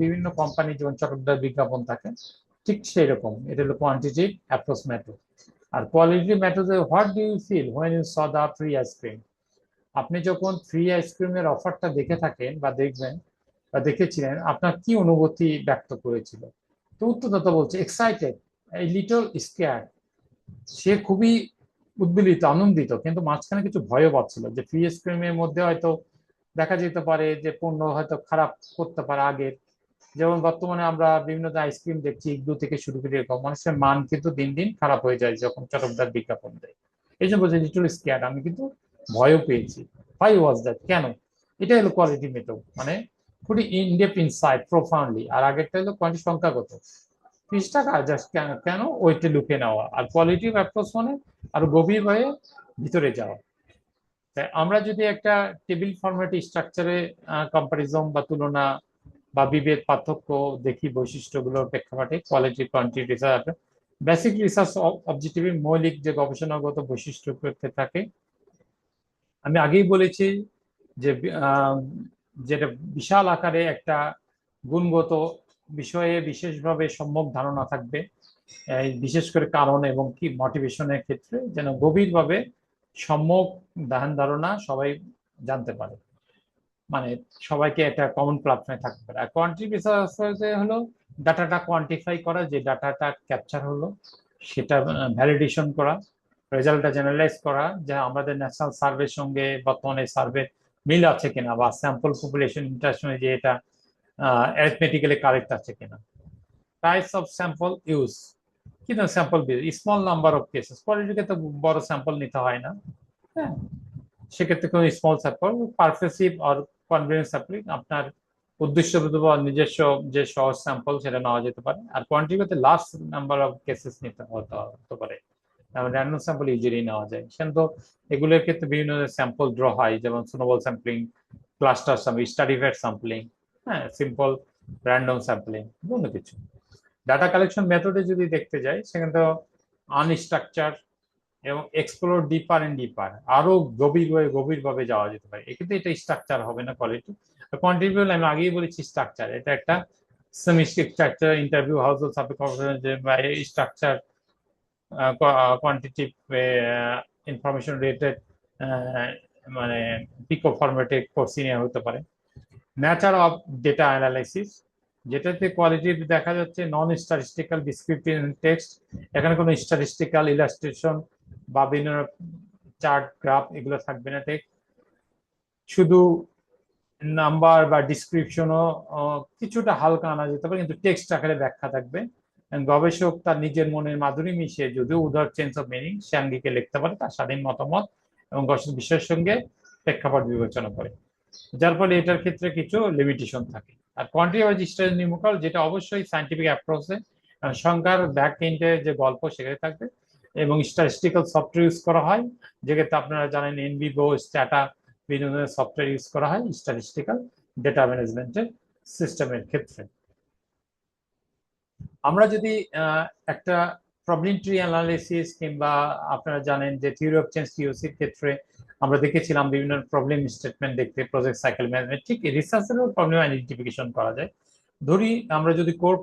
বিভিন্ন কোম্পানি যেমন চটকদার বিজ্ঞাপন থাকে, ঠিক সেই রকম এটা হলো কোয়ান্টিটিভ অ্যাপ্রোচ মেথড। আর কোয়ালিটি মেথডে what do you feel when you saw the free ice cream? আপনি যখন ফ্রি আইসক্রিমের অফারটা দেখে থাকেন বা দেখবেন বা দেখেছিলেন, আপনার কি অনুভূতি ব্যক্ত করেছিল? তো উত্তরদাতা বলছে এক্সাইটেড, এই লিটল স্কেয়ার। সে খুবই উদ্বেলিত, আনন্দিত, কিন্তু মাঝখানে কিছু ভয়ও পাচ্ছিল যে ফ্রি আইসক্রিমের মধ্যে হয়তো দেখা যেতে পারে যে পণ্য হয়তো খারাপ করতে পারে আগের। যেমন বর্তমানে আমরা বিভিন্ন আইসক্রিম দেখছি, ইগলু থেকে শুরু করে এরকম মানুষের মান কিন্তু দিন দিন খারাপ হয়ে যায় যখন চটকদার বিজ্ঞাপন দেয়। এই জন্য বলছি লিটল স্কেয়ার, আমি কিন্তু ভয়ও পেয়েছি। হোয়াই ওয়াজ দ্যাট, কেন? এটা হলো কোয়ালিটি মেথড, মানে খুবই ইন ডেপথ ইনসাইট প্রফাউন্ডলি। আর আগেরটা হলো কোয়ান্টি সংখ্যাগত, 30 টাকা জাস্ট কেন কেন ওইটা লুকে নেওয়া। আর কোয়ালিটিভ অ্যাপ্রোচ মানে আরো গভীর হয়ে ভিতরে যাওয়া। তাই আমরা যদি একটা টেবিল ফরম্যাট স্ট্রাকচারে কম্পারিজন বা তুলনা বা বিভেদ পার্থক্য দেখি বৈশিষ্ট্যগুলোর প্রেক্ষাপটে, quality quantity research, basic research অবজেক্টিভের মৌলিক যে গবেষণাগত বৈশিষ্ট্য করতে থাকে। আমি আগেই বলেছি যে আহ, যেটা বিশাল আকারে একটা গুণগত বিষয়ে বিশেষভাবে সম্যক ধারণা থাকবে, বিশেষ করে কারণ এবং কি মোটিভেশনের ক্ষেত্রে যেন গভীরভাবে সম্যক ধ্যান ধারণা সবাই জানতে পারে, মানে সবাইকে একটা কমন প্ল্যাটফর্মে থাকতে পারে। আর কোয়ান্টিটি রিসার্চ হলো ডাটাটা কোয়ান্টিফাই করা, যে ডাটাটা ক্যাপচার হলো সেটা ভ্যালিডেশন করা, রেজাল্টটা জেনারেলাইজ করা, যে আমাদের ন্যাশনাল সার্ভের সঙ্গে বর্তমানে সার্ভে মিল আছে কিনা, বা স্যাম্পল পপুলেশন ইন্টারশনে যে এটা অ্যারিথমেটিক্যালি কারেক্ট আছে কিনা। টাইপস অফ স্যাম্পল ইউজ, কি ধরনের স্যাম্পল দিই? স্মল নাম্বার অফ কেসেস, কোয়ালিটিকে তো বড় স্যাম্পল নিতে হয় না। হ্যাঁ, সেক্ষেত্রে কোনো স্মল স্যাম্পল, পারফেসিভ আর কনভেন্স স্যাম্পলিং, আপনার উদ্দেশ্যবোধ বা নিজস্ব যে সহজ স্যাম্পল সেটা নেওয়া যেতে পারে। আর কোয়ান্টিটিতে লার্জ নাম্বার অফ কেসেস নিতে হতে পারে, র্যান্ডম স্যাম্পল ইউজুয়ালি নেওয়া যায়। কিন্তু এগুলোর ক্ষেত্রে বিভিন্ন স্যাম্পল ড্র হয়, যেমন snowball sampling, cluster sampling, stratified sampling, হ্যাঁ, সিম্পল র্যান্ডম স্যাম্পলিং, বিভিন্ন কিছু। ডাটা কালেকশন মেথডে যদি দেখতে যাই, সেখানে তো আনস্ট্রাকচার এবং এক্সপ্লোর ডিপার এন্ড ডিপার, আরো গভীরভাবে যাওয়া যেতে পারে। এক্ষেত্রে এটা স্ট্রাকচার হবে না, কোয়ালিটি। কোয়ান্টিটি আমি আগেই বলেছি স্ট্রাকচার, এটা একটা সেমিস্টিক structure, interview house subject structure, quantitative information related, মানে পিকো ফরম্যাটে কোর্সিং হতে পারে। নেচার অফ ডেটা অ্যানালাইসিস, যেটাতে কোয়ালিটি দেখা যাচ্ছে নন স্ট্যাটিস্টিক্যাল ডিসক্রিপটিভ টেক্সট, এখানে কোনো স্ট্যাটিস্টিক্যাল ইলাস্ট্রেশন বা বিভিন্ন চার্ট গ্রাফ এগুলো থাকবে না, টেক্সট শুধু নাম্বার বা ডিসক্রিপশনও কিছুটা হালকা আনা যেতে পারে, কিন্তু টেক্সট আকারে ব্যাখ্যা থাকবে। গবেষক তার নিজের মনের মাধুরী মিশিয়ে যদিও উদার চেঞ্জ অফ মিনিং সে আঙ্গিকে লিখতে পারে তার স্বাধীন মতামত এবং বিষয়ের সঙ্গে প্রেক্ষাপট বিবেচনা করে, যার ফলে এটার ক্ষেত্রে কিছু লিমিটেশন থাকে। আর কোয়ান্টিটেটিভ স্টাডি নিউমেরিক্যাল, যেটা অবশ্যই সাইন্টিফিক অ্যাপ্রোচে সংখ্যার ব্যাক এন্ডে যে গল্প সেখানে থাকবে, এবং স্ট্যাটিস্টিক্যাল সফটওয়্যার ইউজ করা হয়, যেক্ষেত্রে আপনারা জানেন এনভিভো, স্ট্যাটা, বিভিন্ন ধরনের সফটওয়্যার ইউজ করা হয় স্ট্যাটিস্টিক্যাল ডেটা ম্যানেজমেন্টের সিস্টেমের ক্ষেত্রে। আমরা যদি একটা প্রবলেম ট্রি অ্যানালিসিস, কিংবা আপনারা জানেন যে থিওরি অফ চেঞ্জ টিওসির ক্ষেত্রে আমরা দেখেছিলাম বিভিন্ন প্রবলেম স্টেটমেন্ট দেখতে, প্রজেক্ট সাইকেল ম্যানেজমেন্ট, ঠিক রিসার্চেরও প্রবলেম আইডেন্টিফিকেশন করা যায়। ধরি আমরা যদি কোর